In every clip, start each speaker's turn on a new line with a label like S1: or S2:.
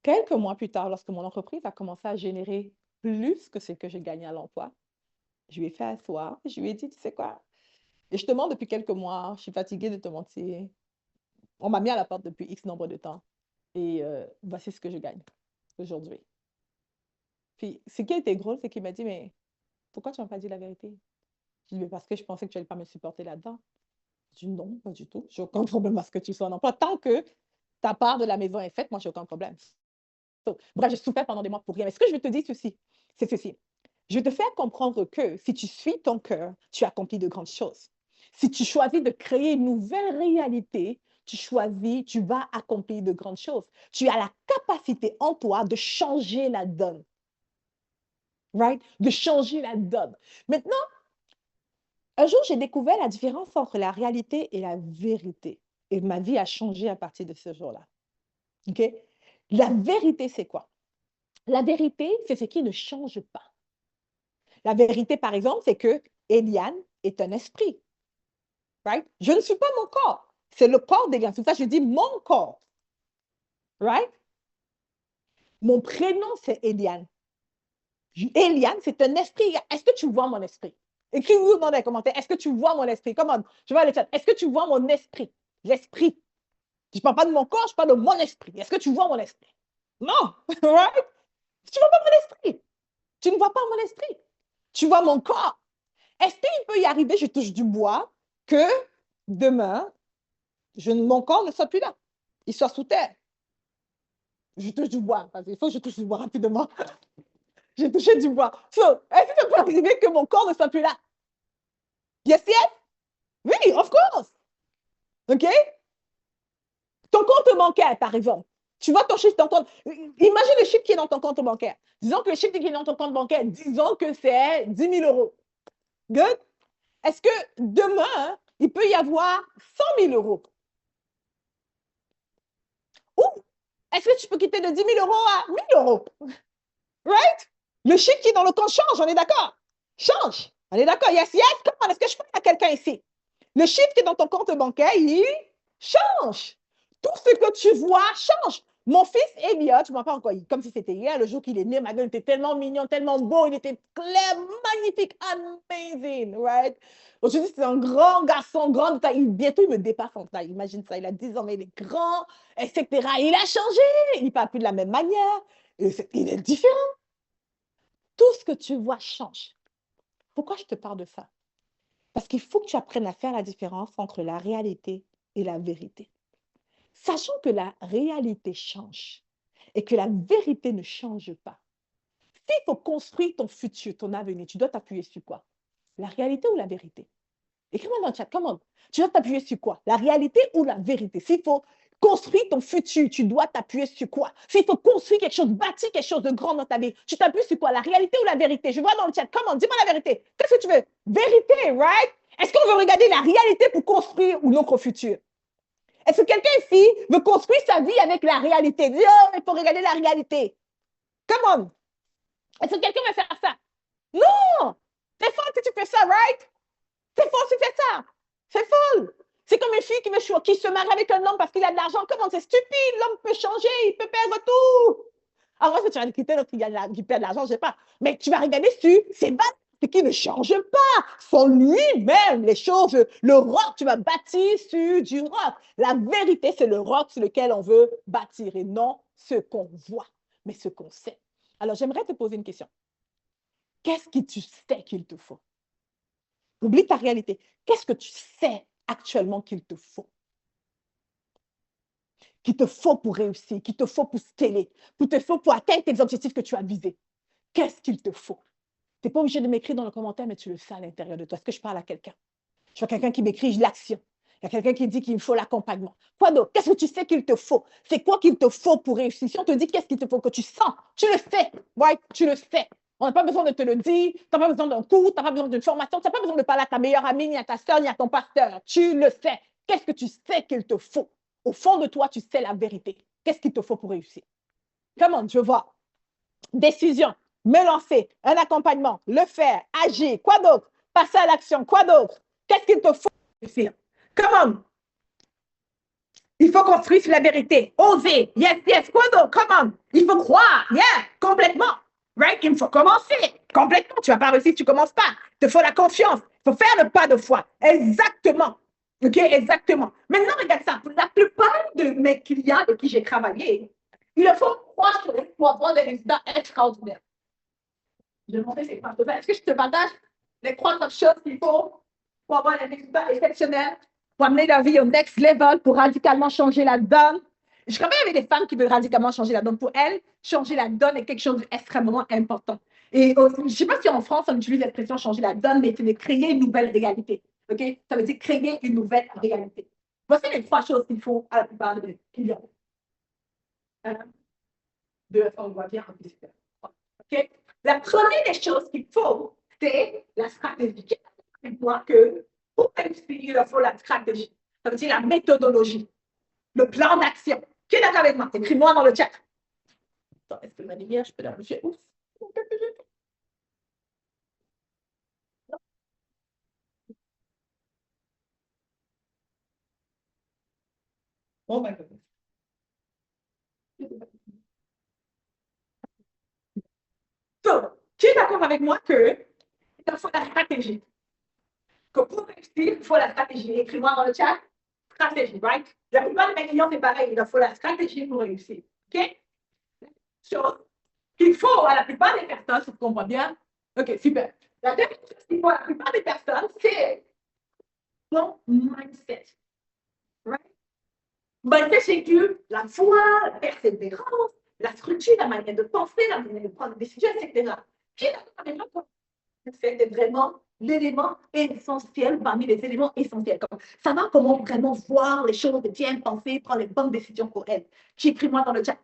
S1: Quelques mois plus tard, lorsque mon entreprise a commencé à générer plus que ce que j'ai gagné à l'emploi, je lui ai fait asseoir, je lui ai dit: «Tu sais quoi? Et je te mens depuis quelques mois, je suis fatiguée de te mentir. On m'a mis à la porte depuis X nombre de temps et voici ce que je gagne aujourd'hui». Puis ce qui a été drôle, c'est qu'il m'a dit: «Mais pourquoi tu m'as pas dit la vérité?» Je lui ai dit: «Mais parce que je pensais que tu allais pas me supporter là-dedans». Je dis: «Non, pas du tout. J'ai aucun problème à ce que tu sois en emploi. Tant que ta part de la maison est faite, moi, j'ai aucun problème». So, bref, j'ai souffert pendant des mois pour rien. Mais ce que je veux te dire ceci, c'est ceci. Je vais te faire comprendre que si tu suis ton cœur, tu accomplis de grandes choses. Si tu choisis de créer une nouvelle réalité, tu choisis, tu vas accomplir de grandes choses. Tu as la capacité en toi de changer la donne, right? De changer la donne. Maintenant, un jour, j'ai découvert la différence entre la réalité et la vérité. Et ma vie a changé à partir de ce jour-là. OK? La vérité, c'est quoi? La vérité, c'est ce qui ne change pas. La vérité, par exemple, c'est que Eliane est un esprit, right? Je ne suis pas mon corps. C'est le corps d'Eliane. C'est pour ça que je dis mon corps, right? Mon prénom, c'est Eliane. Eliane, c'est un esprit. Est-ce que tu vois mon esprit? Écris-nous dans les commentaires. Est-ce que tu vois mon esprit? Comment? Je vois le chat. Est-ce que tu vois mon esprit? L'esprit. Je ne parle pas de mon corps, je parle de mon esprit. Est-ce que tu vois mon esprit? Non, right? Tu ne vois pas mon esprit. Tu ne vois pas mon esprit. Tu vois mon corps. Est-ce qu'il peut y arriver, je touche du bois, que demain, mon corps ne soit plus là, il soit sous terre? Je touche du bois, parce qu'il faut que je touche du bois rapidement. J'ai touché du bois. So, est-ce que ça peut arriver que mon corps ne soit plus là? Yes, yes? Oui, of course. OK? Ton compte bancaire, par exemple. Tu vois ton chiffre, ton compte. Imagine le chiffre qui est dans ton compte bancaire. Disons que le chiffre qui est dans ton compte bancaire, disons que c'est 10 000 euros. Good? Est-ce que demain, il peut y avoir 100 000 euros? Ou est-ce que tu peux quitter de 10 000 euros à 1 000 euros? Right? Le chiffre qui est dans le compte change, on est d'accord? Change. On est d'accord? Yes, yes. Comment est-ce que je parle à quelqu'un ici? Le chiffre qui est dans ton compte bancaire, il change. Tout ce que tu vois change. Mon fils Elliot, je ne m'en pas encore, comme si c'était hier, le jour qu'il est né, ma gueule était tellement mignon, tellement beau, il était clair, magnifique, amazing, right? Aujourd'hui, c'est un grand garçon, grande taille. Bientôt, il me dépasse en taille. Imagine ça, il a 10 ans, mais il est grand, etc. Il a changé. Il ne parle plus de la même manière. Il est différent. Tout ce que tu vois change. Pourquoi je te parle de ça? Parce qu'il faut que tu apprennes à faire la différence entre la réalité et la vérité. Sachant que la réalité change et que la vérité ne change pas. S'il faut construire ton futur, ton avenir, tu dois t'appuyer sur quoi? La réalité ou la vérité? Écris-moi dans le chat, comment? Tu dois t'appuyer sur quoi? La réalité ou la vérité? S'il faut construire ton futur, tu dois t'appuyer sur quoi? S'il faut construire quelque chose, bâtir quelque chose de grand dans ta vie, tu t'appuies sur quoi? La réalité ou la vérité? Je vois dans le chat, comment? Dis-moi la vérité. Qu'est-ce que tu veux? Vérité, right? Est-ce qu'on veut regarder la réalité pour construire notre futur? Est-ce que quelqu'un ici veut construire sa vie avec la réalité? Dis, oh, il faut regarder la réalité. Come on. Est-ce que quelqu'un veut faire ça? Non! C'est fort si tu fais ça, right? C'est faux si tu fais ça. C'est folle. C'est comme une fille qui se marie avec un homme parce qu'il a de l'argent. Comment c'est stupide? L'homme peut changer, il peut perdre tout. Alors, moi, si tu vas quitter l'autre qui perd de l'argent, je ne sais pas. Mais tu vas regarder sur ces bases qui ne changent pas. Sont lui-même les choses. Le roc, tu vas bâtir sur du roc. La vérité, c'est le roc sur lequel on veut bâtir et non ce qu'on voit, mais ce qu'on sait. Alors, j'aimerais te poser une question. Qu'est-ce que tu sais qu'il te faut? Oublie ta réalité. Qu'est-ce que tu sais actuellement qu'il te faut? Qu'il te faut pour réussir, qu'il te faut pour scaler, qu'il te faut pour atteindre tes objectifs que tu as visés. Qu'est-ce qu'il te faut? Tu n'es pas obligé de m'écrire dans le commentaire, mais tu le sais à l'intérieur de toi. Est-ce que je parle à quelqu'un? Je vois quelqu'un qui m'écrit l'action. Il y a quelqu'un qui dit qu'il me faut l'accompagnement. Quoi d'autre? Qu'est-ce que tu sais qu'il te faut? C'est quoi qu'il te faut pour réussir? Si on te dit qu'est-ce qu'il te faut, que tu sens, tu le sais. Ouais, tu le sais. On n'a pas besoin de te le dire. Tu n'as pas besoin d'un cours, tu n'as pas besoin d'une formation, tu n'as pas besoin de parler à ta meilleure amie, ni à ta soeur, ni à ton pasteur. Tu le sais. Qu'est-ce que tu sais qu'il te faut? Au fond de toi, tu sais la vérité. Qu'est-ce qu'il te faut pour réussir? Comment? Je vois. Décision, me lancer, un accompagnement, le faire, agir. Quoi d'autre? Passer à l'action. Quoi d'autre? Qu'est-ce qu'il te faut pour réussir? Comment? Il faut construire sur la vérité. Oser. Yes, yes. Quoi donc? Come on. Il faut croire. Yeah, complètement. Right? Il faut commencer. Complètement. Tu ne vas pas réussir si tu ne commences pas. Il te faut la confiance. Il faut faire le pas de foi. Exactement. OK, exactement. Maintenant, regarde ça. Pour la plupart de mes clients avec qui j'ai travaillé, il faut croire sur eux pour avoir des résultats extraordinaires. Je vais montrer ces points. Est-ce que je te partage les trois choses qu'il faut pour avoir des résultats exceptionnels, pour amener la vie au next level, pour radicalement changer la donne? Je travaille avec des femmes qui veulent radicalement changer la donne. Pour elles, changer la donne est quelque chose d'extrêmement important. Et je ne sais pas si en France, on utilise l'expression changer la donne, mais c'est de créer une nouvelle réalité. OK? Ça veut dire créer une nouvelle réalité. Voici les trois choses qu'il faut à la plupart des clients. Un, deux, on voit bien en plus. OK? La première des choses qu'il faut, c'est la stratégie. Moi que pour réussir, il faut la stratégie. Ça veut dire la méthodologie, le plan d'action. Qui est d'accord avec moi? Écris-moi dans le chat. Attends, est-ce que ma lumière, je peux la bouger? Oups. Oh my goodness. Donc, qui est d'accord avec moi que il faut la stratégie? Que pour réussir, il faut la stratégie. Écris-moi dans le chat. Stratégie, right? La plupart de mes clients, c'est pareil. Il faut la stratégie pour réussir. OK? Chose qu'il faut à la plupart des personnes, si tu comprends bien. OK, super. La deuxième chose qu'il faut à la plupart des personnes, c'est ton mindset. Right? Mindset, c'est que la foi, la persévérance, la structure, la manière de penser, la manière de prendre des décisions, etc. Puis, c'est vraiment l'élément essentiel parmi les éléments essentiels. Savoir comment vraiment voir les choses, bien penser, prendre les bonnes décisions pour elles. Écris-moi dans le chat.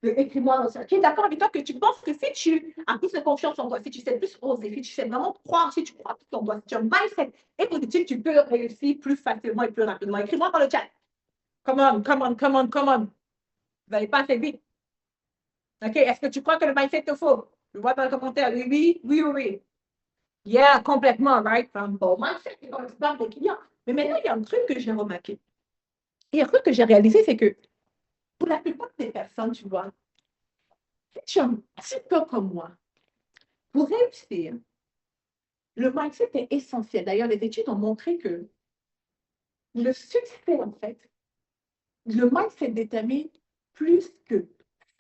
S1: Écris-moi dans le chat. Tu es d'accord avec toi que tu penses que si tu as plus de confiance en toi, si tu sais plus oser, si tu sais vraiment croire, si tu crois plus en toi, si tu as un mindset et positif, tu peux réussir plus facilement et plus rapidement. Écris-moi dans le chat. Come on, come on, come on, come on. Vous n'allez pas assez vite. OK, est-ce que tu crois que le mindset te faut? Je vois dans le commentaire. Oui, oui, oui, oui, oui. Yeah, complètement, right? Bon, mindset, c'est comme ça des clients. Mais maintenant, il y a un truc que j'ai remarqué. Et un truc que j'ai réalisé, c'est que pour la plupart des personnes, tu vois, si tu es un petit peu comme moi, pour réussir, le mindset est essentiel. D'ailleurs, les études ont montré que le succès, en fait, le mindset détermine plus que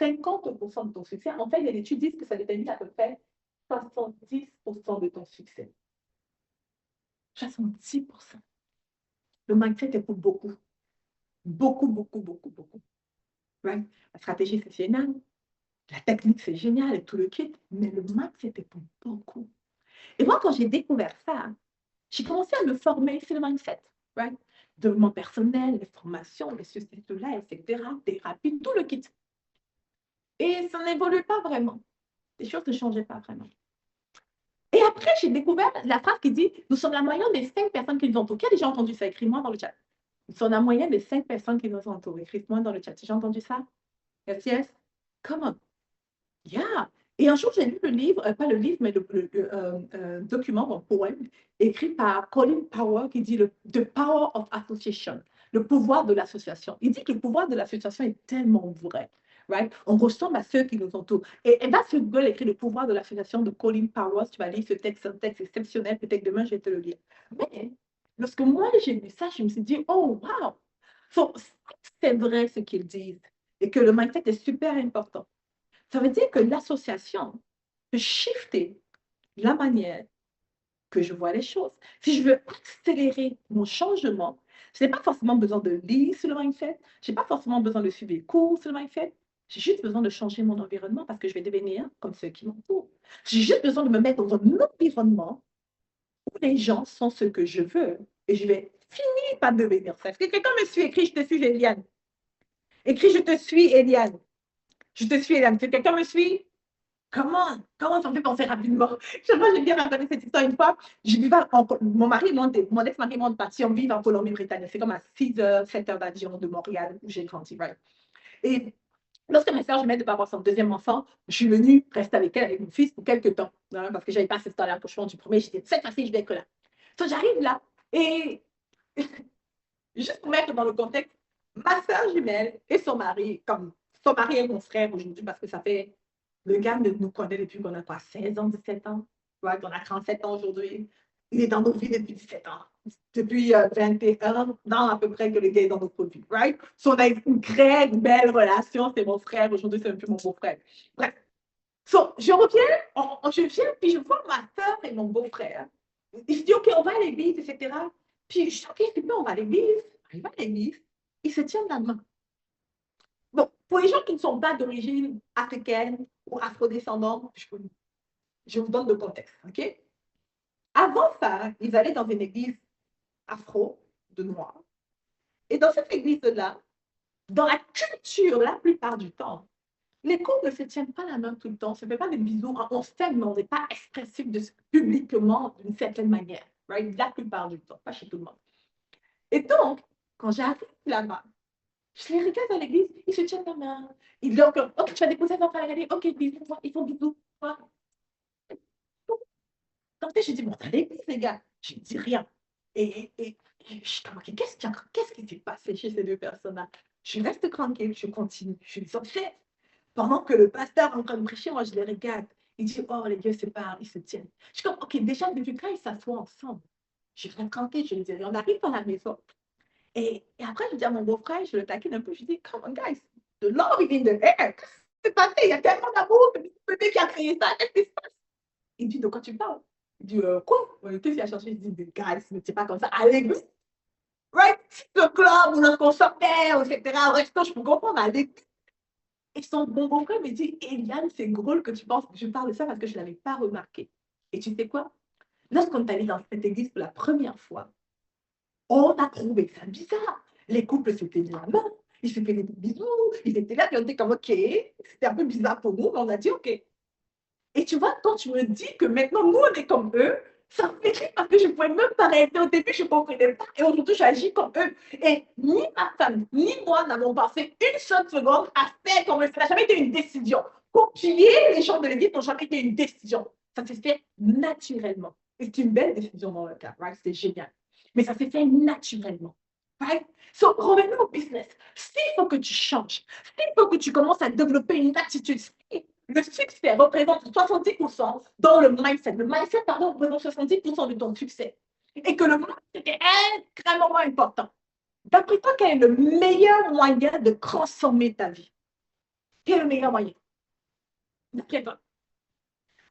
S1: 50% de ton succès. En fait, les études disent que ça détermine à peu près 70% de ton succès. 70%. Le mindset est pour beaucoup. Beaucoup, beaucoup, beaucoup, beaucoup. Right? La stratégie, c'est génial. La technique, c'est génial et tout le kit. Mais le mindset est pour beaucoup. Et moi, quand j'ai découvert ça, j'ai commencé à me former sur le mindset. Right? Développement personnel, les formations, les ceci, cela, etc. Thérapie, tout le kit. Et ça n'évolue pas vraiment. Les choses ne changeaient pas vraiment. Et après, j'ai découvert la phrase qui dit « Nous sommes la moyenne des 5 personnes qui nous entourent ». Qui a déjà entendu ça? Écris-moi dans le chat. Nous sommes la moyenne des 5 personnes qui nous entourent. Écris-moi dans le chat. J'ai entendu ça? Yes, yes. Come on. Yeah. Et un jour, j'ai lu le livre, pas le livre, mais le document, un poème, écrit par Colin Powell, qui dit The Power of Association, le pouvoir de l'association. Il dit que le pouvoir de l'association est tellement vrai. Right? On ressemble à ceux qui nous entourent. Et là, ce gars écrit le pouvoir de l'association de Colin Powell. Tu vas lire ce texte, c'est un texte exceptionnel. Peut-être demain, je vais te le lire. Mais lorsque moi, j'ai lu ça, je me suis dit, oh, wow! C'est vrai ce qu'ils disent. Et que le mindset est super important. Ça veut dire que l'association peut shifter la manière que je vois les choses. Si je veux accélérer mon changement, je n'ai pas forcément besoin de lire sur le mindset, je n'ai pas forcément besoin de suivre les cours sur le mindset, j'ai juste besoin de changer mon environnement parce que je vais devenir comme ceux qui m'entourent. J'ai juste besoin de me mettre dans un environnement où les gens sont ce que je veux et je vais finir par devenir ça. Est-ce que quelqu'un me suit? Écrit, je te suis, Eliane. Écrit, je te suis, Eliane. Je te suis, Eliane. Est-ce que quelqu'un me suit? Comment ça me fait penser rapidement? Je sais pas, j'ai bien raconté cette histoire une fois. Je vivais mon mari, mon ex-mari monte parti, on vit en Colombie-Britannique. C'est comme à 6 heures, 7 heures d'avion de Montréal où j'ai grandi. Right? Et lorsque ma soeur venait de pas avoir son deuxième enfant, je suis venue rester avec elle, avec mon fils, pour quelques temps. Hein, parce que je n'avais pas assez de temps à l'accouchement du premier. J'étais cette fois-ci, je vais être là. Donc, j'arrive là et juste pour mettre dans le contexte, Ma soeur jumelle et son mari, comme son mari est mon frère aujourd'hui parce que ça fait, le gars nous connaît depuis qu'on a quoi, 16 ans, 17 ans. Ouais, on a 37 ans aujourd'hui. Il est dans nos vies depuis 17 ans. Depuis 21 ans à peu près que le gars est dans notre vie, right? So, on a une très belle relation. C'est mon frère. Aujourd'hui, c'est un peu mon beau-frère. Bref. So, je reviens, je viens, puis je vois ma soeur et mon beau-frère. Il se dit, OK, on va à l'église, etc. Puis je dis, OK, c'est bien, on va à l'église. Il va à l'église. Ils se tiennent la main. Bon, pour les gens qui ne sont pas d'origine africaine ou afrodescendante, je vous donne le contexte, OK? Avant ça, ils allaient dans une église afro, de noirs. Et dans cette église-là, dans la culture, la plupart du temps, les couples ne se tiennent pas la main tout le temps, on ne se fait pas des bisous, on s'aime, mais on n'est pas expressif publiquement d'une certaine manière, right? La plupart du temps, pas chez tout le monde. Et donc, quand j'arrive là-bas, je les regarde à l'église, ils se tiennent la main. Ils disent, OK, tu vas déposer ton frère, OK, bisous, ils font bisous. Donc, je dis, bon, t'as l'église, les gars. Je ne dis rien. Et je suis comme, OK, qu'est-ce qui s'est passé chez ces deux personnes-là? Je reste tranquille, je continue. Je les observe. Pendant que le pasteur est en train de prêcher, moi, je les regarde. Il dit, oh, les gars se parlent, ils se tiennent. Je suis comme, OK, déjà, depuis quand ils s'assoient ensemble? Je reste tranquille, je lui dis, on arrive à la maison. Et après, je dis à mon beau-frère, je le taquine un peu, je dis, come on, guys, the love is in the air. Qu'est-ce qui s'est passé? Il y a tellement d'amour, c'est le bébé qui a créé ça. Qu'est-ce qui se passe? Il me dit, de quoi tu parles? Il dit, quoi? Qu'est-ce qu'il a cherché? Je dis, guys, mais c'est pas comme ça. À l'église, right? Le club où lorsqu'on sortait, etc., au resto, je peux comprendre, à l'église. Et son bon beau-frère me dit, Eliane, c'est drôle que tu penses que je parle de ça parce que je ne l'avais pas remarqué. Et tu sais quoi? Lorsqu'on est allé dans cette église pour la première fois, on a trouvé ça bizarre. Les couples s'étaient mis la main, ils se faisaient des bisous, ils étaient là, puis on était comme, OK. C'était un peu bizarre pour nous, mais on a dit, OK. Et tu vois, quand tu me dis que maintenant, nous, on est comme eux, ça me fait rire parce que je ne pouvais même pas arrêter. Au début, je ne comprenais pas. Et aujourd'hui, j'agis comme eux. Et ni ma femme, ni moi n'avons passé une seule seconde à faire comme eux. Ça n'a jamais été une décision. Copier les gens de l'église n'a jamais été une décision. Ça s'est fait naturellement. Et c'est une belle décision dans le cas, right? C'est génial. Mais ça s'est fait naturellement. Right? So, revenons au business. S'il faut que tu changes, s'il faut que tu commences à développer une attitude, le succès représente 70% dans le mindset. Le mindset, pardon, représente 70% de ton succès. Et que le mindset est extrêmement important. D'après toi, quel est le meilleur moyen de transformer ta vie? Quel est le meilleur moyen? D'après toi.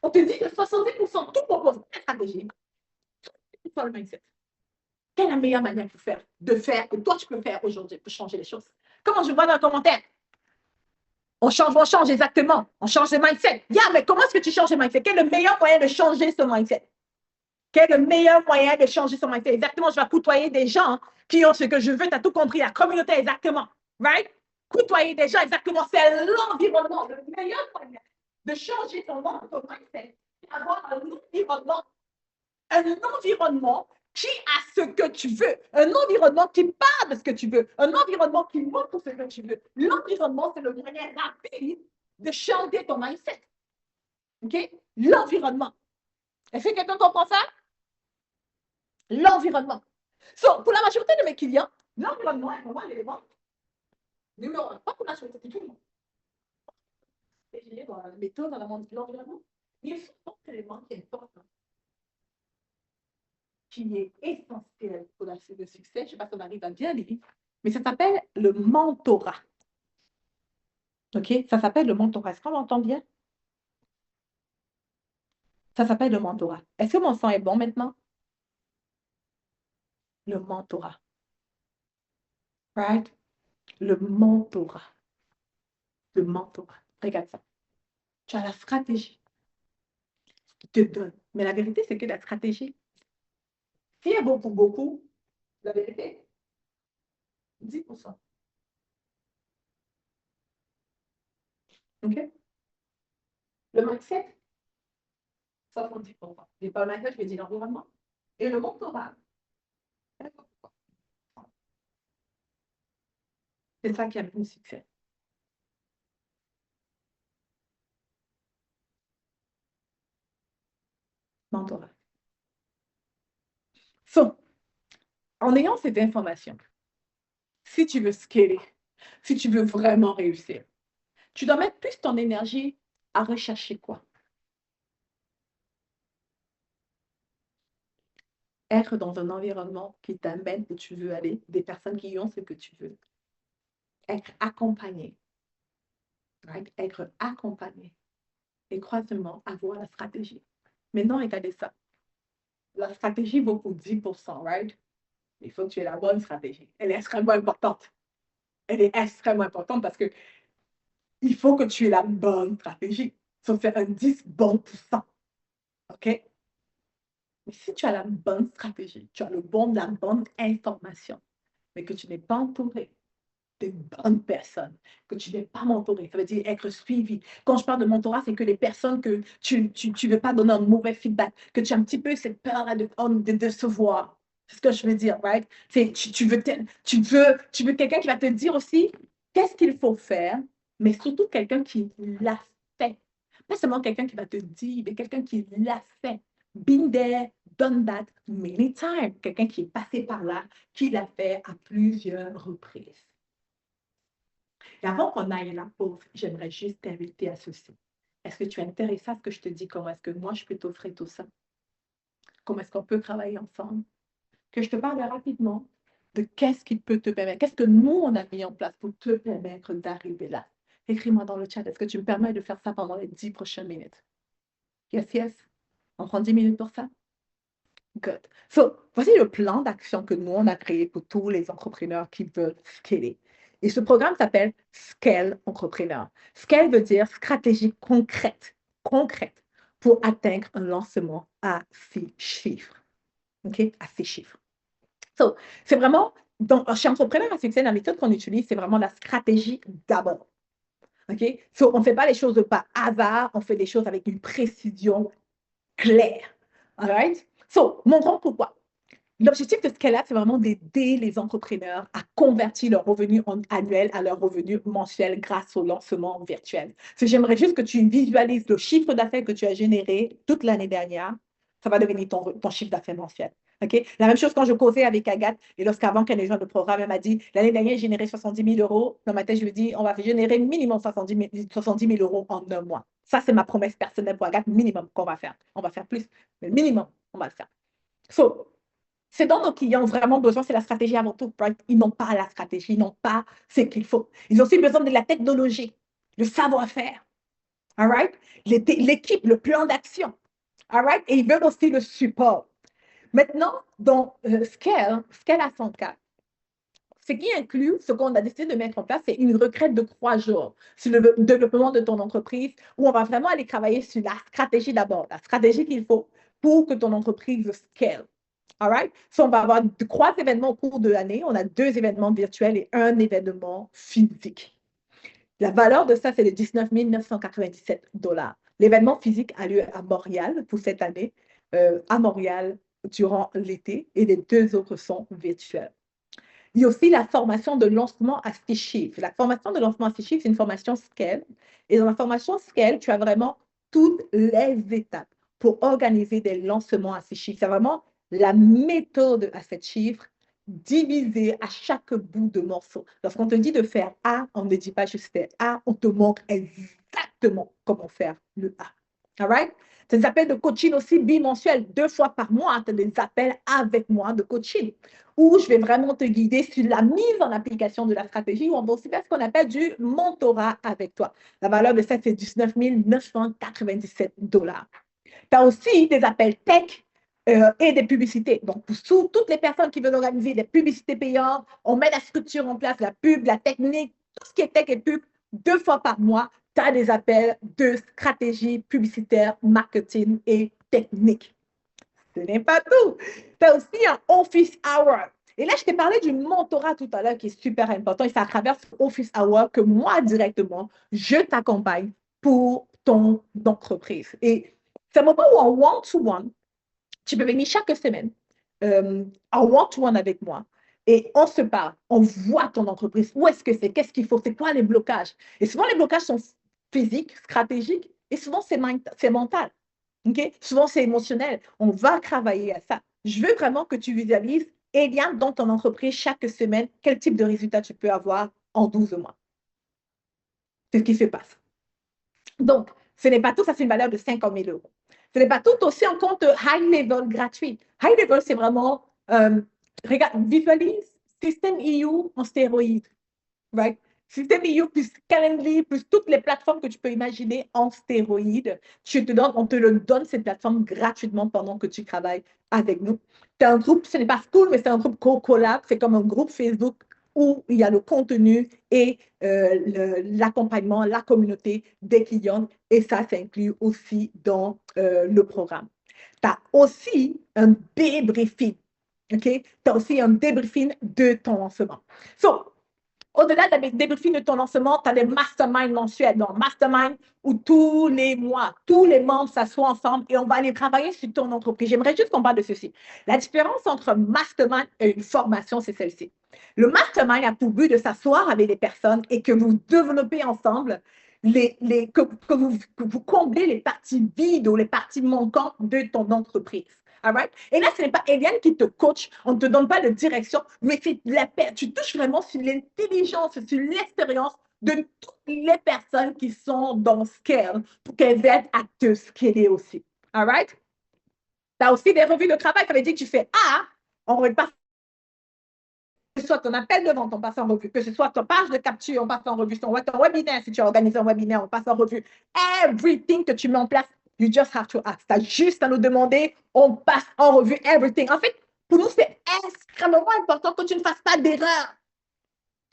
S1: On te dit que 70% de tout propose une stratégie pour le mindset. Quelle est la meilleure manière de faire, que toi tu peux faire aujourd'hui pour changer les choses? Comment je vois dans le commentaire? On change exactement. On change le mindset. Yeah, mais comment est-ce que tu changes le mindset? Quel est le meilleur moyen de changer ce mindset? Quel est le meilleur moyen de changer son mindset? Exactement, je vais côtoyer des gens qui ont ce que je veux, tu as tout compris, la communauté, exactement. Right? Côtoyer des gens, exactement, c'est l'environnement. Le meilleur moyen de changer ton mindset, c'est avoir un environnement qui a ce que tu veux, un environnement qui parle de ce que tu veux, un environnement qui montre ce que tu veux. L'environnement, c'est le moyen rapide de changer ton mindset. OK? L'environnement. Est-ce que quelqu'un comprend ça? L'environnement. So, pour la majorité de mes clients, l'environnement est vraiment l'élément numéro un. Pas pour la majorité, c'est tout le monde. Dans la méthode, dans l'environnement, il y a un autre élément qui est important, qui est essentiel pour la suite de succès. Je ne sais pas si on arrive à bien lire, mais ça s'appelle le mentorat. OK? Ça s'appelle le mentorat. Est-ce qu'on l'entend bien? Ça s'appelle le mentorat. Est-ce que mon son est bon maintenant? Le mentorat. Right? Le mentorat. Le mentorat. Regarde ça. Tu as la stratégie qui te donne. Mais la vérité, c'est que la stratégie, s'il y a beaucoup, la vérité, 10%. OK? Le mindset, 70%. Et par le mindset, je vais dire l'environnement. Et le mentorat, c'est ça qui amène le succès. Mentorat. So, en ayant cette information, si tu veux scaler, si tu veux vraiment réussir, tu dois mettre plus ton énergie à rechercher quoi? Être dans un environnement qui t'amène où tu veux aller, des personnes qui ont ce que tu veux. Être accompagné, right? Être accompagné. Et croisement, avoir la stratégie. Maintenant, regardez ça. La stratégie vaut pour 10%, right? Il faut que tu aies la bonne stratégie. Elle est extrêmement importante. Elle est extrêmement importante parce que il faut que tu aies la bonne stratégie. Ça fait un 10 bon pour cent. OK? Mais si tu as la bonne stratégie, tu as la bonne information, mais que tu n'es pas entouré des bonnes personnes, que tu n'es pas mentoré, ça veut dire être suivi. Quand je parle de mentorat, c'est que les personnes que tu veux pas donner un mauvais feedback, que tu as un petit peu cette peur-là de décevoir. C'est ce que je veux dire, right? C'est, tu veux quelqu'un qui va te dire aussi qu'est-ce qu'il faut faire, mais surtout quelqu'un qui l'a fait. Pas seulement quelqu'un qui va te dire, mais quelqu'un qui l'a fait. Been there, done that many times. Quelqu'un qui est passé par là, qui l'a fait à plusieurs reprises. Et avant qu'on aille à la pause, j'aimerais juste t'inviter à ceci. Est-ce que tu es intéressé à ce que je te dis? Comment est-ce que moi, je peux t'offrir tout ça? Comment est-ce qu'on peut travailler ensemble? Que je te parle rapidement de qu'est-ce qui peut te permettre, qu'est-ce que nous, on a mis en place pour te permettre d'arriver là. Écris-moi dans le chat, est-ce que tu me permets de faire ça pendant les 10 prochaines minutes? Yes, yes. On prend 10 minutes pour ça? Good. So, voici le plan d'action que nous, on a créé pour tous les entrepreneurs qui veulent scaler. Et ce programme s'appelle Scale Entrepreneur. Scale veut dire stratégie concrète pour atteindre un lancement à 6 chiffres. OK? À 6 chiffres. So, c'est vraiment, chez Entrepreneur à succès, la méthode qu'on utilise, c'est vraiment la stratégie d'abord. OK? So, on ne fait pas les choses par hasard, on fait des choses avec une précision claire. All right? So, mon grand pourquoi? L'objectif de Scale Up, c'est vraiment d'aider les entrepreneurs à convertir leurs revenus annuels à leurs revenus mensuels grâce au lancement virtuel. J'aimerais juste que tu visualises le chiffre d'affaires que tu as généré toute l'année dernière. Ça va devenir ton chiffre d'affaires mensuel. Okay? La même chose quand je causais avec Agathe, et lorsqu'avant qu'elle ait joint le programme, elle m'a dit l'année dernière, j'ai généré 70 000 euros. Dans ma tête, je lui ai dit on va générer minimum 70 000 euros en un mois. Ça, c'est ma promesse personnelle pour Agathe, minimum qu'on va faire. On va faire plus, mais minimum, on va le faire. So, c'est dont nos clients ont vraiment besoin, c'est la stratégie avant tout. Right? Ils n'ont pas la stratégie, ils n'ont pas ce qu'il faut. Ils ont aussi besoin de la technologie, le savoir-faire, all right? L'équipe, le plan d'action, all right? Et ils veulent aussi le support. Maintenant, dans Scale à 100K, ce qui inclut, ce qu'on a décidé de mettre en place, c'est une retraite de 3 jours sur le développement de ton entreprise où on va vraiment aller travailler sur la stratégie d'abord, la stratégie qu'il faut pour que ton entreprise scale. All right? So, on va avoir 3 événements au cours de l'année. On a 2 événements virtuels et un événement physique. La valeur de ça, c'est de 19 997 $. L'événement physique a lieu à Montréal pour cette année, à Montréal durant l'été, et les 2 autres sont virtuels. Il y a aussi la formation de lancement à 6 chiffres. La formation de lancement à 6 chiffres, c'est une formation Scale. Et dans la formation Scale, tu as vraiment toutes les étapes pour organiser des lancements à 6 chiffres. C'est vraiment la méthode à 7 chiffres divisée à chaque bout de morceau. Lorsqu'on te dit de faire A, on ne dit pas juste faire A, on te montre exactement comment faire le A. All right? Tu as des appels de coaching aussi bimensuels, 2 fois par mois. Tu as des appels avec moi de coaching où je vais vraiment te guider sur la mise en application de la stratégie, où on va aussi faire ce qu'on appelle du mentorat avec toi. La valeur de ça, c'est 19 997 $. Tu as aussi des appels tech et des publicités. Donc, pour toutes les personnes qui veulent organiser des publicités payantes, on met la structure en place, la pub, la technique, tout ce qui est tech et pub, 2 fois par mois, tu as des appels de stratégie publicitaire, marketing et technique. Ce n'est pas tout. Tu as aussi un office hour. Et là, je t'ai parlé du mentorat tout à l'heure qui est super important. Et c'est à travers ce office hour que moi, directement, je t'accompagne pour ton entreprise. Et c'est un moment où en one-to-one, tu peux venir chaque semaine en one-to-one avec moi. Et on se parle, on voit ton entreprise. Où est-ce que c'est? Qu'est-ce qu'il faut? C'est quoi les blocages? Et souvent, les blocages sont physiques, stratégiques, et souvent, c'est mental. Okay? Souvent, c'est émotionnel. On va travailler à ça. Je veux vraiment que tu visualises Eliane, dans ton entreprise, chaque semaine, quel type de résultat tu peux avoir en 12 mois. C'est ce qui se passe. Donc, ce n'est pas tout, ça c'est une valeur de 50 000 euros. Ce n'est pas tout, aussi un compte high level gratuit. High level, c'est vraiment, regarde, visualise Système EU en stéroïdes. Right? Système EU plus Calendly, plus toutes les plateformes que tu peux imaginer en stéroïdes. On te le donne, ces plateformes, gratuitement pendant que tu travailles avec nous. C'est un groupe, ce n'est pas School, mais c'est un groupe collab. C'est comme un groupe Facebook où il y a le contenu et l'accompagnement, la communauté des clients. Et ça inclut aussi dans le programme. Tu as aussi un débriefing. OK? Tu as aussi un débriefing de ton lancement. So, au-delà des débriefings de ton lancement, tu as des masterminds mensuels. Donc, mastermind où tous les mois, tous les membres s'assoient ensemble et on va aller travailler sur ton entreprise. J'aimerais juste qu'on parle de ceci. La différence entre mastermind et une formation, c'est celle-ci. Le mastermind a pour but de s'asseoir avec des personnes et que vous développez ensemble, que vous comblez les parties vides ou les parties manquantes de ton entreprise. All right? Et là, ce n'est pas Eliane qui te coach, on ne te donne pas de direction, mais tu touches vraiment sur l'intelligence, sur l'expérience de toutes les personnes qui sont dans Scale pour qu'elles aident à te scaler aussi. All right? Tu as aussi des revues de travail, ça veut dire que tu fais on ne pas que ce soit ton appel de vente, on passe en revue, que ce soit ton page de capture, on passe en revue, ton webinaire, si tu as organisé un webinaire, on passe en revue. Everything que tu mets en place, you just have to ask. Tu as juste à nous demander, on passe en revue everything. En fait, pour nous, c'est extrêmement important que tu ne fasses pas d'erreur.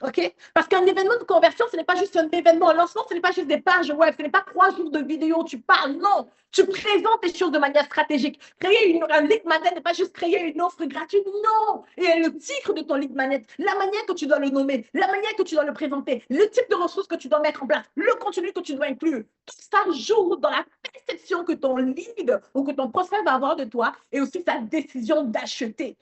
S1: OK? Parce qu'un événement de conversion, ce n'est pas juste un événement. Un lancement, ce n'est pas juste des pages web, ce n'est pas 3 jours de vidéo, tu parles. Non, tu présentes les choses de manière stratégique. Créer un lead magnet n'est pas juste créer une offre gratuite. Non! Et le titre de ton lead magnet, la manière que tu dois le nommer, la manière que tu dois le présenter, le type de ressources que tu dois mettre en place, le contenu que tu dois inclure. Tout ça joue dans la perception que ton lead ou que ton prospect va avoir de toi et aussi sa décision d'acheter.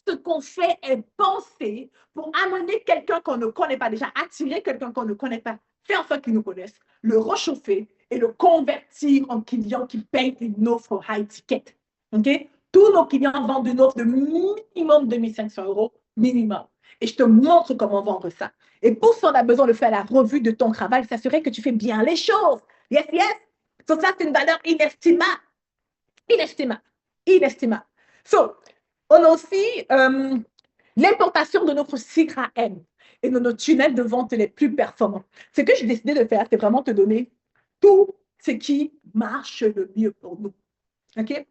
S1: Ce qu'on fait est penser pour amener quelqu'un qu'on ne connaît pas déjà, attirer quelqu'un qu'on ne connaît pas, faire en sorte qu'il nous connaisse, le réchauffer et le convertir en client qui paye une offre high ticket. OK? Tous nos clients vendent une offre de minimum 2500 euros, minimum. Et je te montre comment vendre ça. Et pour ça, on a besoin de faire la revue de ton travail, s'assurer que tu fais bien les choses. Yes, yes. So, ça, c'est une valeur inestimable. Inestimable. Inestimable. So, on a aussi l'importation de notre CRM et de nos tunnels de vente les plus performants. Ce que j'ai décidé de faire, c'est vraiment te donner tout ce qui marche le mieux pour nous. OK?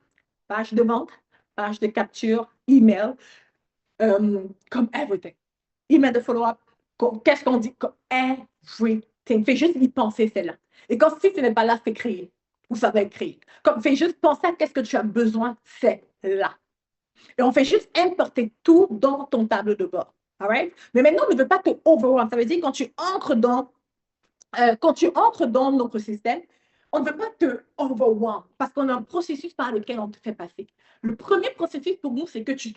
S1: Page de vente, page de capture, email, comme everything. Email de follow-up, qu'est-ce qu'on dit? Comme everything. Fais juste y penser, celle-là. Et quand si ce n'est pas là, c'est créé. Ou ça va être créé. Comme fais juste penser à qu'est-ce que tu as besoin, c'est là. Et on fait juste importer tout dans ton tableau de bord. All right? Mais maintenant, on ne veut pas te overwhelm. Ça veut dire quand tu entres dans notre système, on ne veut pas te overwhelm parce qu'on a un processus par lequel on te fait passer. Le premier processus pour nous, c'est que tu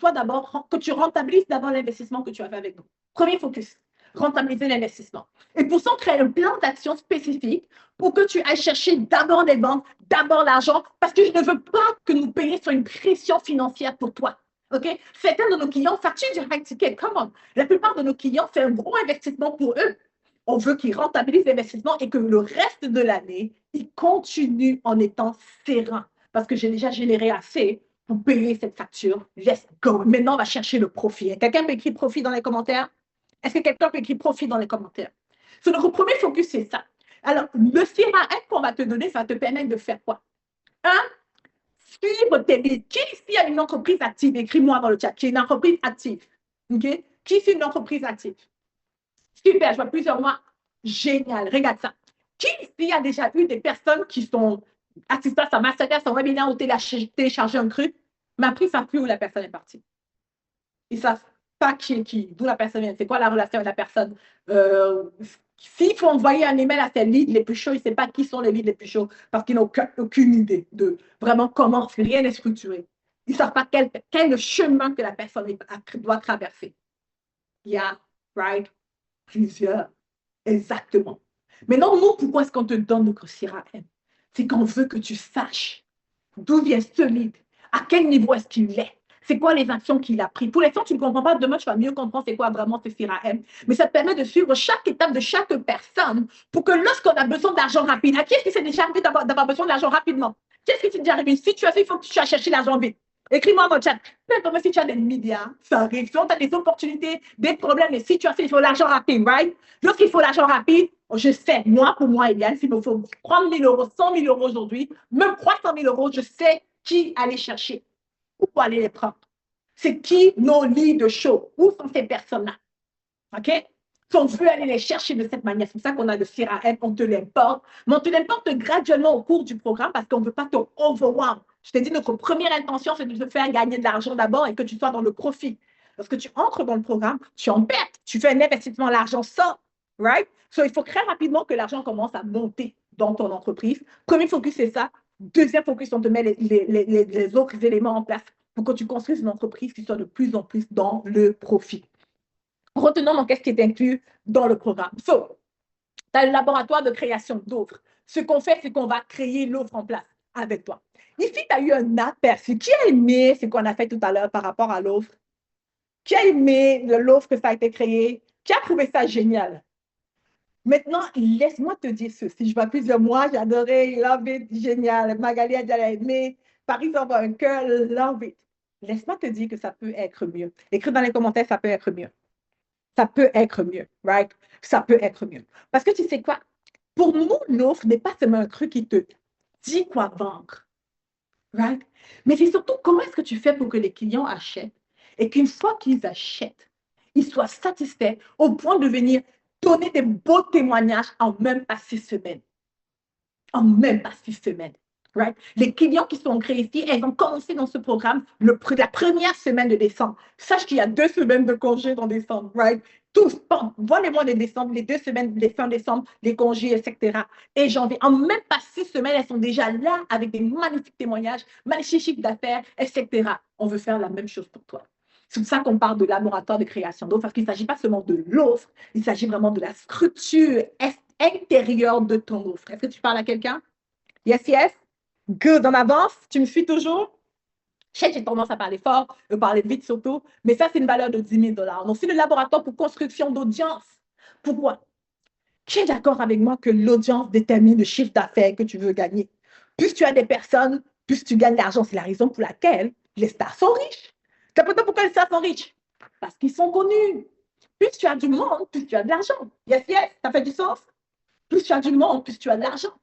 S1: rentabilises d'abord l'investissement que tu as fait avec nous. Premier focus, rentabiliser l'investissement. Et pour ça, on crée un plan d'action spécifique pour que tu ailles chercher d'abord les ventes, d'abord l'argent, parce que je ne veux pas que nous payions sur une pression financière pour toi. OK? Certains de nos clients facturent du high ticket. Come on. La plupart de nos clients font un gros investissement pour eux. On veut qu'ils rentabilisent l'investissement et que le reste de l'année, ils continuent en étant sereins. Parce que j'ai déjà généré assez pour payer cette facture. Let's go. Maintenant, on va chercher le profit. Quelqu'un peut écrire profit dans les commentaires? Est-ce que quelqu'un peut écrire profit dans les commentaires? So, notre premier focus, c'est ça. Alors, le CRM qu'on va te donner, ça va te permettre de faire quoi? Suivre tes leads. Qui ici a une entreprise active? Écris-moi dans le chat. Qui est une entreprise active? OK? Qui est une entreprise active? Super, je vois plusieurs mois. Génial, regarde ça. Qui ici a déjà eu des personnes qui sont assistantes à masterclass, à un webinaire où téléchargé un truc, mais après, ils ne savent plus où la personne est partie. Ils ne savent pas qui est qui, d'où la personne vient, c'est quoi la relation avec la personne. S'il faut envoyer un email à ses leads les plus chauds, ils ne savent pas qui sont les leads les plus chauds parce qu'ils n'ont aucune idée de vraiment comment rien n'est structuré. Ils ne savent pas quel est le chemin que la personne doit traverser. Yeah, right? Plusieurs. Exactement. Maintenant, nous, pourquoi est-ce qu'on te donne notre CRM? C'est qu'on veut que tu saches d'où vient ce lead, à quel niveau est-ce qu'il est,
S2: C'est quoi les actions qu'il a prises? Pour l'instant, tu ne comprends pas. Demain, tu vas mieux comprendre c'est quoi vraiment ce CRM. Mais ça te permet de suivre chaque étape de chaque personne pour que lorsqu'on a besoin d'argent rapide, à qui est-ce qui s'est déjà arrivé d'avoir besoin d'argent rapidement? Qu'est-ce qui s'est déjà arrivé? Une situation, il faut que tu ailles chercher l'argent vite. Écris-moi mon chat. Même si tu as des milliards, ça arrive. Si tu as des opportunités, des problèmes, des situations, il faut l'argent rapide, right? Lorsqu'il faut l'argent rapide, je sais, moi, pour moi, Eliane, s'il me faut 30 000 euros, 100 000 euros aujourd'hui, même 300 000 euros, je sais qui aller chercher. Où aller les prendre? C'est qui nos lits de show? Où sont ces personnes-là? OK? Si on veut aller les chercher de cette manière, c'est pour ça qu'on a le CRM, on te l'importe, mais on te l'importe graduellement au cours du programme parce qu'on ne veut pas te overwhelm. Je t'ai dit, notre première intention, c'est de te faire gagner de l'argent d'abord et que tu sois dans le profit. Lorsque tu entres dans le programme, tu en perds, tu fais un investissement, l'argent sort, right? So, il faut très rapidement que l'argent commence à monter dans ton entreprise. Premier focus, c'est ça. Deuxième focus, on te met les autres éléments en place pour que tu construises une entreprise qui soit de plus en plus dans le profit. Retenons donc qu'est-ce qui est inclus dans le programme. So, tu as le laboratoire de création d'offres. Ce qu'on fait, c'est qu'on va créer l'offre en place avec toi. Ici, tu as eu un aperçu. Qui a aimé ce qu'on a fait tout à l'heure par rapport à l'offre? Qui a aimé l'offre que ça a été créé? Qui a trouvé ça génial? Maintenant, laisse-moi te dire ceci. Je vois plusieurs mois, j'ai adoré, love it, génial. Magali a déjà aimé. Paris envoie un cœur, love it. Laisse-moi te dire que ça peut être mieux. Écris dans les commentaires, ça peut être mieux. Ça peut être mieux, right? Ça peut être mieux. Parce que tu sais quoi? Pour nous, l'offre n'est pas seulement un truc qui te dit quoi vendre, right? Mais c'est surtout comment est-ce que tu fais pour que les clients achètent et qu'une fois qu'ils achètent, ils soient satisfaits au point de venir donner des beaux témoignages en même pas 6 semaines. En même pas 6 semaines. Right? Les clients qui sont créés ici, elles ont commencé dans ce programme la première semaine de décembre. Sache qu'il y a 2 semaines de congés dans décembre. Right? Tous, vois les mois de décembre, les 2 semaines, les fins décembre, les congés, etc. Et janvier. En même pas 6 semaines, elles sont déjà là avec des magnifiques témoignages, magnifiques chiffres d'affaires, etc. On veut faire la même chose pour toi. C'est pour ça qu'on parle de laboratoire de création d'offres, parce qu'il ne s'agit pas seulement de l'offre, il s'agit vraiment de la structure intérieure de ton offre. Est-ce que tu parles à quelqu'un? Yes, yes. Good, on avance. Tu me suis toujours? Je sais que j'ai tendance à parler fort, à parler vite surtout, mais ça, c'est une valeur de 10 000 $. Donc, c'est le laboratoire pour construction d'audience. Pourquoi? Qui est d'accord avec moi que l'audience détermine le chiffre d'affaires que tu veux gagner? Plus tu as des personnes, plus tu gagnes d'argent. C'est la raison pour laquelle les stars sont riches. Tu sais pourquoi les stars sont riches? Parce qu'ils sont connus. Plus tu as du monde, plus tu as de l'argent. Yes, yes, ça fait du sens? Plus tu as du monde, plus tu as de l'argent.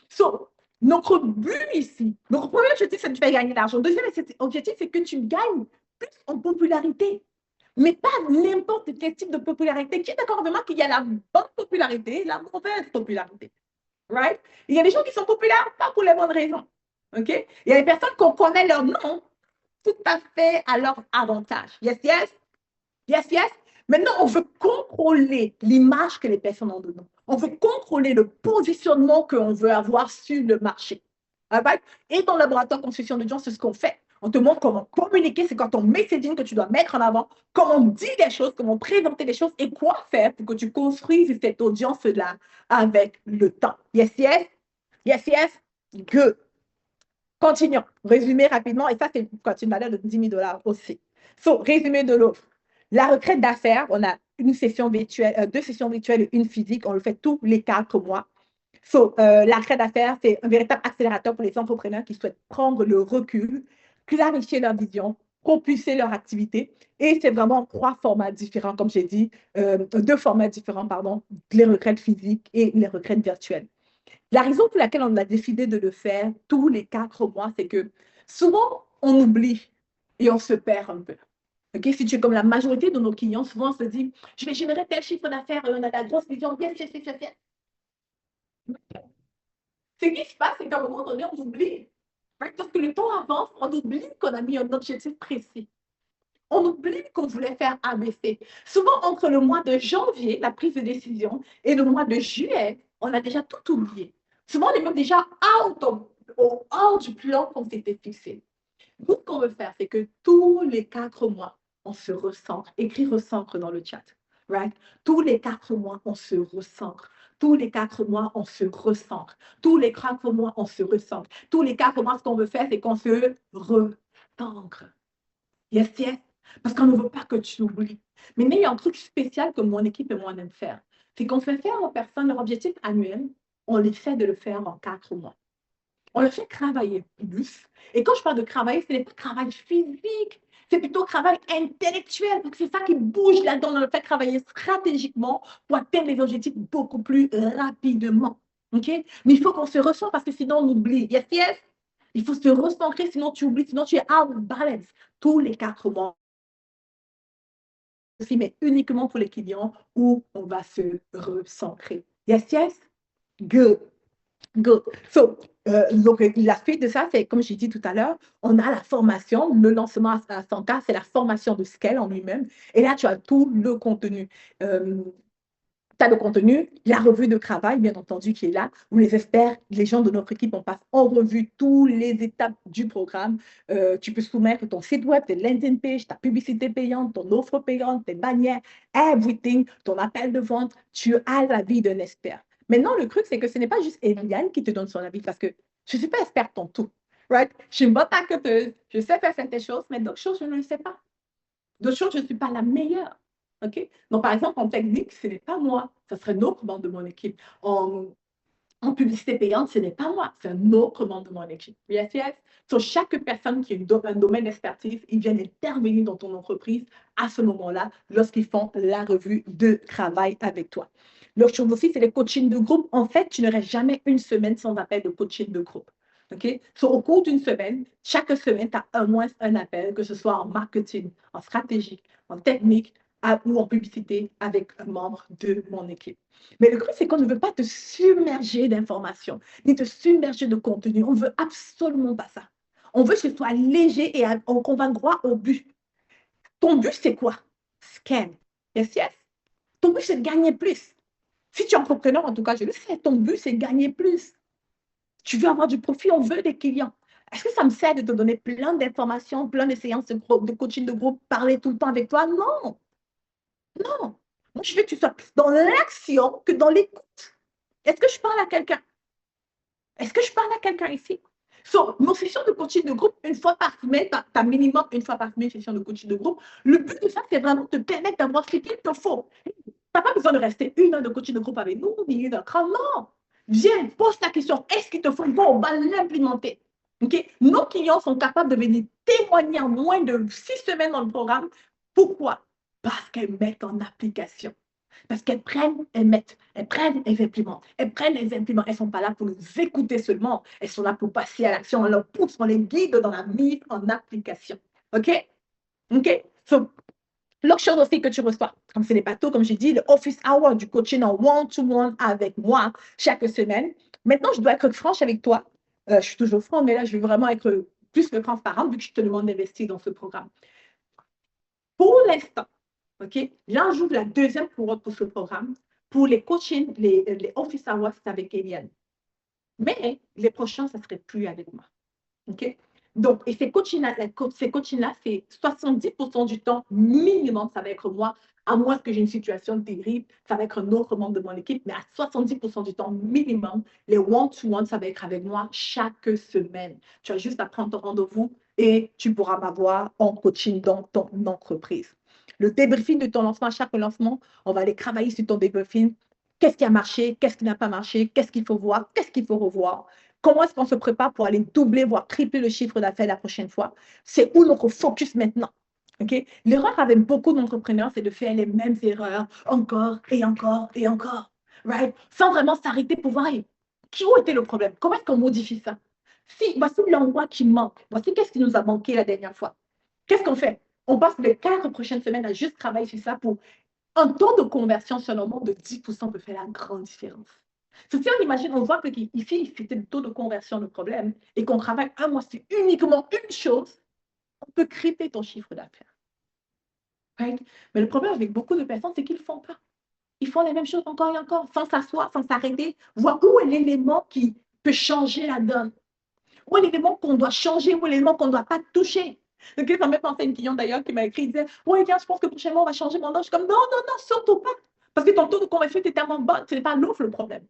S2: So, notre but ici, notre premier objectif, c'est de faire gagner de l'argent. Deuxième objectif, c'est que tu gagnes plus en popularité. Mais pas n'importe quel type de popularité. Qui est d'accord avec moi qu'il y a la bonne popularité et la mauvaise popularité? Right? Il y a des gens qui sont populaires, pas pour les bonnes raisons. OK? Il y a des personnes qu'on connaît leur nom tout à fait à leur avantage. Yes, yes? Yes, yes? Maintenant, on veut contrôler l'image que les personnes ont de nous. On veut contrôler le positionnement qu'on veut avoir sur le marché. Right? Et dans le laboratoire de construction de gens, c'est ce qu'on fait. On te montre comment communiquer, c'est quand ton messaging que tu dois mettre en avant, comment dire des choses, comment présenter des choses et quoi faire pour que tu construises cette audience-là avec le temps. Yes, yes? Yes, yes? Good. Continuons. Résumé rapidement, et ça, c'est une valeur de 10 000 $ aussi. So, résumé de l'offre. La retraite d'affaires, on a une session virtuelle, 2 sessions virtuelles et une physique. On le fait tous les 4 mois. So, la retraite d'affaires, c'est un véritable accélérateur pour les entrepreneurs qui souhaitent prendre le recul, clarifier leur vision, propulser leur activité. Et c'est vraiment 3 formats différents, comme j'ai dit, 2 formats différents, pardon, les retraites physiques et les retraites virtuelles. La raison pour laquelle on a décidé de le faire tous les 4 mois, c'est que souvent, on oublie et on se perd un peu. Okay? Si tu es comme la majorité de nos clients, souvent on se dit, je vais générer tel chiffre d'affaires, on a la grosse vision, yes, yes, yes, yes, yes. Ce qui se passe, c'est qu'à un moment donné, on oublie. Parce que le temps avance, on oublie qu'on a mis un objectif précis. On oublie qu'on voulait faire ABC. Souvent, entre le mois de janvier, la prise de décision, et le mois de juillet, on a déjà tout oublié. Souvent, on est même déjà hors du plan qu'on s'était fixé. Nous, ce qu'on veut faire, c'est que tous les 4 mois, on se recentre. Écris recentre dans le chat. Right? Tous les 4 mois, on se recentre. Tous les 4 mois, on se recentre. Tous les 4 mois, on se recentre. Tous les 4 mois, ce qu'on veut faire, c'est qu'on se recentre. Yes, yes. Parce qu'on ne veut pas que tu oublies. Mais il y a un truc spécial que mon équipe et moi on aime faire. C'est qu'on fait faire aux personnes leur objectif annuel, on les fait de le faire en 4 mois. On le fait travailler plus. Et quand je parle de travailler, ce n'est pas travail physique, c'est plutôt travail intellectuel. Donc, c'est ça qui bouge là-dedans. On le fait travailler stratégiquement pour atteindre les objectifs beaucoup plus rapidement. OK? Mais il faut qu'on se ressent parce que sinon, on oublie. Yes, yes. Il faut se recentrer, sinon tu oublies, sinon tu es out of balance tous les 4 mois. Aussi, mais uniquement pour les clients où on va se recentrer. Yes, yes. Good. Good. So, donc, la suite de ça, c'est comme j'ai dit tout à l'heure, on a la formation, le lancement à 100K, c'est la formation de Scale en lui-même. Et là, tu as tout le contenu. Tu as le contenu, la revue de travail, bien entendu, qui est là, où les experts, les gens de notre équipe, on passe en revue toutes les étapes du programme. Tu peux soumettre ton site web, tes landing page, ta publicité payante, ton offre payante, tes bannières, everything, ton appel de vente. Tu as l'avis d'un expert. Maintenant, le truc, c'est que ce n'est pas juste Eliane qui te donne son avis, parce que je ne suis pas experte en tout. Right? Je suis une bonne marketeuse, je sais faire certaines choses, mais d'autres choses, je ne le sais pas. D'autres choses, je ne suis pas la meilleure. OK? Donc, par exemple, en technique, ce n'est pas moi. Ce serait un autre membre de mon équipe. En publicité payante, ce n'est pas moi. C'est un autre membre de mon équipe. Yes, yes. Sur chaque personne qui a un domaine d'expertise, ils viennent intervenir dans ton entreprise à ce moment-là, lorsqu'ils font la revue de travail avec toi. L'autre chose aussi, c'est les coachings de groupe. En fait, tu n'aurais jamais une semaine sans appel de coaching de groupe. OK? So, au cours d'une semaine, chaque semaine, tu as au moins un appel, que ce soit en marketing, en stratégie, en technique ou en publicité avec un membre de mon équipe. Mais le truc, c'est qu'on ne veut pas te submerger d'informations, ni te submerger de contenu. On ne veut absolument pas ça. On veut que ce soit léger et qu'on va droit au but. Ton but, c'est quoi? Scan. Yes, yes. Ton but, c'est de gagner plus. Si tu es entrepreneur, en tout cas, je le sais, ton but, c'est de gagner plus. Tu veux avoir du profit, on veut des clients. Est-ce que ça me sert de te donner plein d'informations, plein de séances de coaching de groupe, parler tout le temps avec toi? Non. Non. Moi, je veux que tu sois plus dans l'action que dans l'écoute. Est-ce que je parle à quelqu'un? Est-ce que je parle à quelqu'un ici? Nos sessions de coaching de groupe, une fois par semaine, tu as minimum une fois par semaine, session de coaching de groupe. Le but de ça, c'est vraiment de te permettre d'avoir ce qu'il te faut. Tu n'as pas besoin de rester 1 heure de coaching de groupe avec nous, ni 1 heure 30. Non. Viens, pose ta question. Est-ce qu'il te faut? Bon, on va l'implémenter. Okay? Nos clients sont capables de venir témoigner en moins de 6 semaines dans le programme. Pourquoi? Parce qu'elles mettent en application. Parce qu'elles prennent, elles mettent, elles prennent, elles implémentent. Elles prennent, elles implémentent. Elles ne sont pas là pour nous écouter seulement. Elles sont là pour passer à l'action. On leur pousse, on les guide dans la mise en application. OK? OK? So, l'autre chose aussi que tu reçois, comme ce n'est pas tout, comme j'ai dit, le office hour du coaching en one-to-one avec moi chaque semaine. Maintenant, je dois être franche avec toi. Je suis toujours franche, mais là, je vais vraiment être plus que transparente vu que je te demande d'investir dans ce programme. Pour l'instant, OK? Là, j'ouvre la deuxième couronne pour ce programme. Pour les coachings, les office hours, c'est avec Eliane. Mais les prochains, ça ne serait plus avec moi. OK? Donc, et ces coachings-là, c'est 70% du temps minimum, ça va être moi, à moins que j'ai une situation terrible, ça va être un autre membre de mon équipe, mais à 70% du temps minimum, les one-to-one, ça va être avec moi chaque semaine. Tu as juste à prendre ton rendez-vous et tu pourras m'avoir en coaching dans ton entreprise. Le débriefing de ton lancement, à chaque lancement, on va aller travailler sur ton débriefing. Qu'est-ce qui a marché? Qu'est-ce qui n'a pas marché? Qu'est-ce qu'il faut voir? Qu'est-ce qu'il faut revoir? Comment est-ce qu'on se prépare pour aller doubler, voire tripler le chiffre d'affaires la prochaine fois? C'est où notre focus maintenant? Okay? L'erreur avec beaucoup d'entrepreneurs, c'est de faire les mêmes erreurs encore et encore et encore. Right? Sans vraiment s'arrêter pour voir où était le problème? Comment est-ce qu'on modifie ça? Si, voici l'endroit qui manque. Voici qu'est-ce qui nous a manqué la dernière fois. Qu'est-ce qu'on fait? On passe les 4 prochaines semaines à juste travailler sur ça pour un taux de conversion seulement de 10% peut faire la grande différence. Si on imagine, on voit que ici, c'était le taux de conversion le problème et qu'on travaille un mois sur uniquement une chose, on peut tripler ton chiffre d'affaires. Right? Mais le problème avec beaucoup de personnes, c'est qu'ils ne font pas. Ils font les mêmes choses encore et encore, sans s'asseoir, sans s'arrêter, voir où est l'élément qui peut changer la donne. Où est l'élément qu'on doit changer, où est l'élément qu'on ne doit pas toucher. Donc, ça m'a pensé une cliente d'ailleurs qui m'a écrit, il disait, oui, viens, je pense que prochainement, on va changer mon offre. Je suis comme, non, non, non, surtout pas. Parce que ton taux de conversion était tellement bas, ce n'est pas l'offre le problème.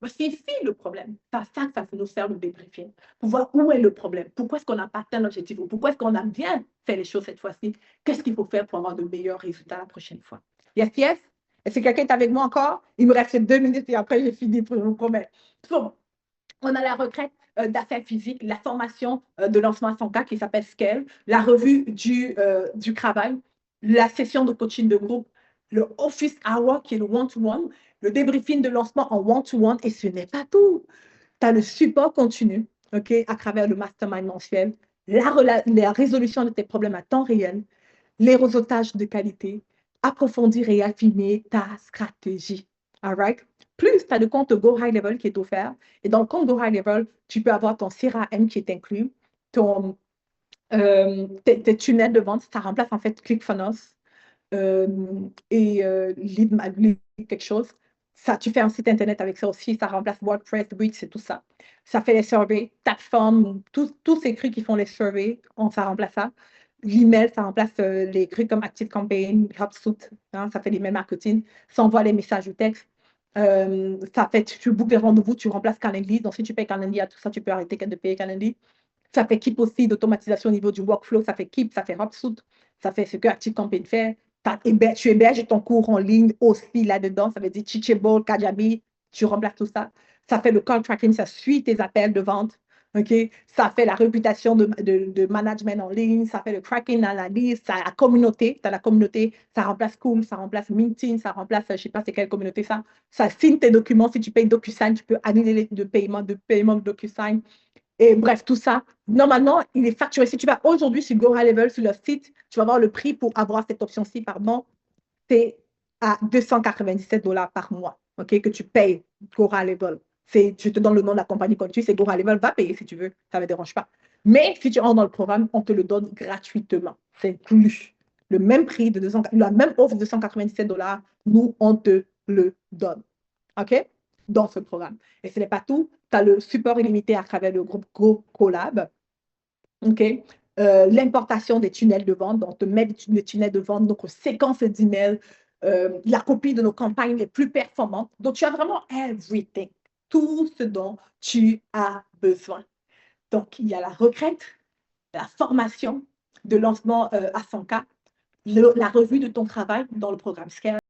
S2: Voici le problème. Ça fait nous faire le débriefing pour voir où est le problème. Pourquoi est-ce qu'on n'a pas atteint l'objectif ou pourquoi est-ce qu'on a bien fait les choses cette fois-ci? Qu'est-ce qu'il faut faire pour avoir de meilleurs résultats la prochaine fois? Yes, yes? Est-ce que quelqu'un est avec moi encore? Il me reste 2 minutes et après, j'ai fini, je vous promets. So, on a la retraite d'affaires physiques, la formation de lancement à 100K qui s'appelle Scale, la revue du travail, la session de coaching de groupe, le office hour qui est le one-to-one, le débriefing de lancement en one-to-one et ce n'est pas tout. Tu as le support continu à travers le mastermind mensuel, la résolution de tes problèmes à temps réel, les réseautages de qualité, approfondir et affiner ta stratégie. All right? Plus, tu as le compte Go High Level qui est offert. Et dans le compte Go High Level, tu peux avoir ton CRM qui est inclus, tes tunnels de vente. Ça remplace en fait ClickFunnels et Lead Magnet, quelque chose. Ça, tu fais un site internet avec ça aussi. Ça remplace WordPress, Wix et tout ça. Ça fait les surveys, Tapform, tous ces trucs qui font les surveys, ça remplace ça. L'email, ça remplace les trucs comme ActiveCampaign, HubSpot, hein, ça fait l'email marketing. Ça envoie les messages ou textes. Ça fait, tu bookes des rendez-vous, tu remplaces Calendly. Donc, si tu payes Calendly à tout ça, tu peux arrêter de payer Calendly. Ça fait Keep aussi d'automatisation au niveau du workflow. Ça fait Keep, ça fait HubSpot, ça fait ce que ActiveCampaign fait. Tu héberges ton cours en ligne aussi là-dedans. Ça veut dire Teachable, Kajabi, tu remplaces tout ça. Ça fait le call tracking, ça suit tes appels de vente. Okay? Ça fait la réputation de management en ligne, ça fait le tracking analyse, ça la communauté, tu as la communauté, ça remplace Cool, ça remplace LinkedIn, ça remplace, je ne sais pas c'est quelle communauté ça. Ça signe tes documents, si tu payes DocuSign, tu peux annuler le paiement de DocuSign. Et bref, tout ça, normalement, il est facturé. Si tu vas aujourd'hui sur Go High Level, sur leur site, tu vas voir le prix pour avoir cette option-ci, pardon, c'est à 297 $ par mois, que tu payes Go High Level. Je te donne le nom de la compagnie qu'on utilise, c'est Go High Level, va payer si tu veux, ça ne me dérange pas. Mais si tu rentres dans le programme, on te le donne gratuitement. C'est inclus. Le même prix de la même offre de 297 $, nous, on te le donne. OK? Dans ce programme. Et ce n'est pas tout. Tu as le support illimité à travers le groupe Go Collab. OK? L'importation des tunnels de vente. Donc, on te met les tunnels de vente, donc séquence d'emails, la copie de nos campagnes les plus performantes. Donc, tu as vraiment everything. Tout ce dont tu as besoin. Donc, il y a la retraite, la formation de lancement à 100K, la revue de ton travail dans le programme Scale.